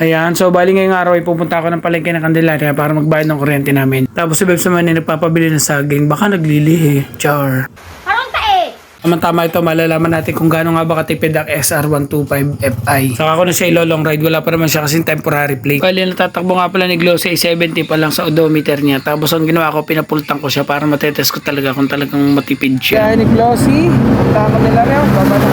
Ayan, so bali ngayong araw ay pupunta ako ng palengke ng Candelaria para magbayad ng kuryente namin. Tapos si Bebs naman ay nagpapabili ng saging. Baka naglilihi. Char. Parang tae! Tama ito, malalaman natin kung gaano nga ba katipid ang SR125Fi. Saka ko na siya ilo-long ride, wala pa naman siya kasi temporary plate. Bali natatakbo nga pala ni Glossy ay 70 pa lang sa odometer niya. Tapos ang ginawa ko, pinapultang ko siya para matetest ko talaga kung talagang matipid siya. Kaya ni Glossy, tama nila rin, baba na.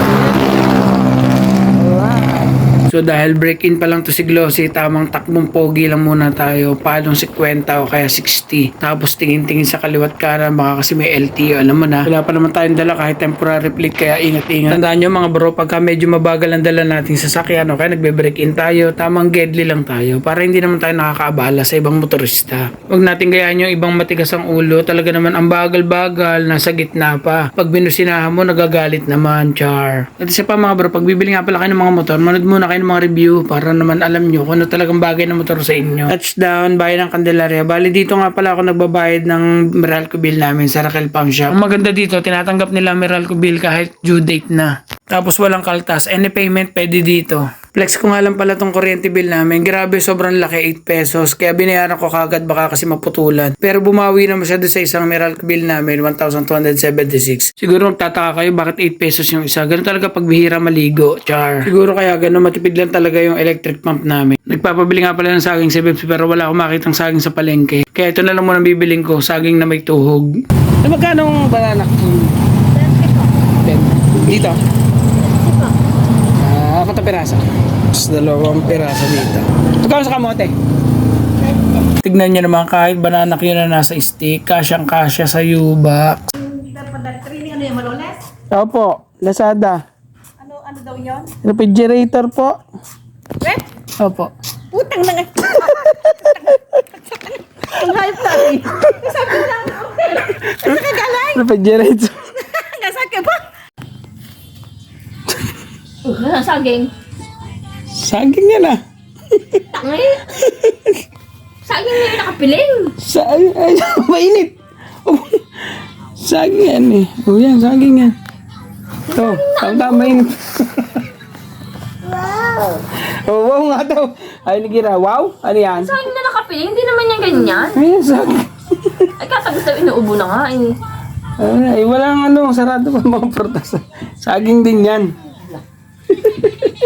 So dahil break-in pa lang to si Glossy, tamang takbong pogi lang muna tayo. Palong 50 o kaya 60. Tapos tingin-tingin sa kaliwat kanan, baka kasi may LTO, alam mo na. Wala pa naman tayong dala kahit temporary plate, kaya ingat-ingat. Tandaan nyo mga bro, pagka medyo mabagal ang dala nating sasakyan, o kaya nagbe-break-in tayo, tamang gedli lang tayo para hindi naman tayo nakakaabala sa ibang motorista. Huwag natin gayaan yung ibang matigas ang ulo, talaga naman ang bagal-bagal, nasa gitna pa. Pag binusinahan mo, nagagalit naman, char. At isa pa mga bro, pag bibili nga pala kayo ng mga motor, manood muna kayo ng mga review para naman alam nyo kung ano talagang bagay na motor sa inyo. Touchdown, bayan ng Candelaria. Bali dito nga pala ako nagbabayad ng Meralco bill namin sa Raquel Pawn Shop. Ang maganda dito, tinatanggap nila Meralco bill kahit due date na. Tapos walang kaltas. Any payment pwede dito. Flex ko nga lang pala tong kuryente bill namin. Grabe, sobrang laki, 8 pesos. Kaya binayaran ko kagad, baka kasi maputulan. Pero bumawi naman siya doon sa isang Meralco bill namin, 1,276. Siguro magtataka kayo bakit 8 pesos yung isa. Ganun talaga pag bihira maligo, char. Siguro kaya ganun, matipid lang talaga yung electric pump namin. Nagpapabili nga pala ng saging si Bebs, pero wala akong makitang saging sa palengke. Kaya ito na lang muna bibiling ko, saging na may tuhog. Magkano ang banana? 10. Dito? Apat na piraso. Tapos 2 piraso dito. Magkano sa kamote? Tignan nyo naman, kahit banana yun na nasa stick, kasyang-kasya sa U-box. Training ano yung maloles? Opo, Lazada. Ano daw yun? Refrigerator po. Wait! Opo. Utang na nga! Ang hype na eh! Sabi lang, okay. Saan ka galing? Refrigerator. Nasaan ka ba? Saging. Saging yan ah. Tangay. Saging na yung nakapiling. Ay, mainit. Oh, saging yan eh. Oh yan, saging yan. Ito, tama mainit. Wow. Oh, wow nga daw. Ay, nagira, wow? Ano yan? Saging na nakapiling, hindi naman yan ganyan. Ayan, saging. Ay, katagos daw inuubo na nga eh. Ay, walang ano, sarado pa mga prutas. Saging din yan.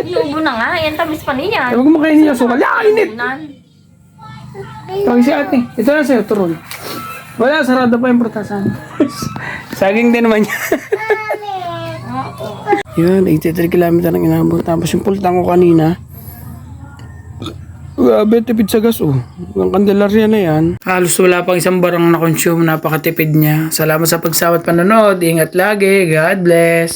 Inuubo na nga, yan tamis pa niyan. Huwag mo kainin yung sukal. Ya, init! Tawag si ate. Ito na sa'yo, turun. Wala, sarado pa yung prutasan. Saging din naman yan. Yan, 83 km ang inabot. Tapos yung pultang ko kanina, grabe, tipid sa gas oh. Ang Candelaria na yan. Halos wala pang isang barang na consume. Napakatipid niya. Salamat sa pagsawat panonood. Ingat lagi. God bless.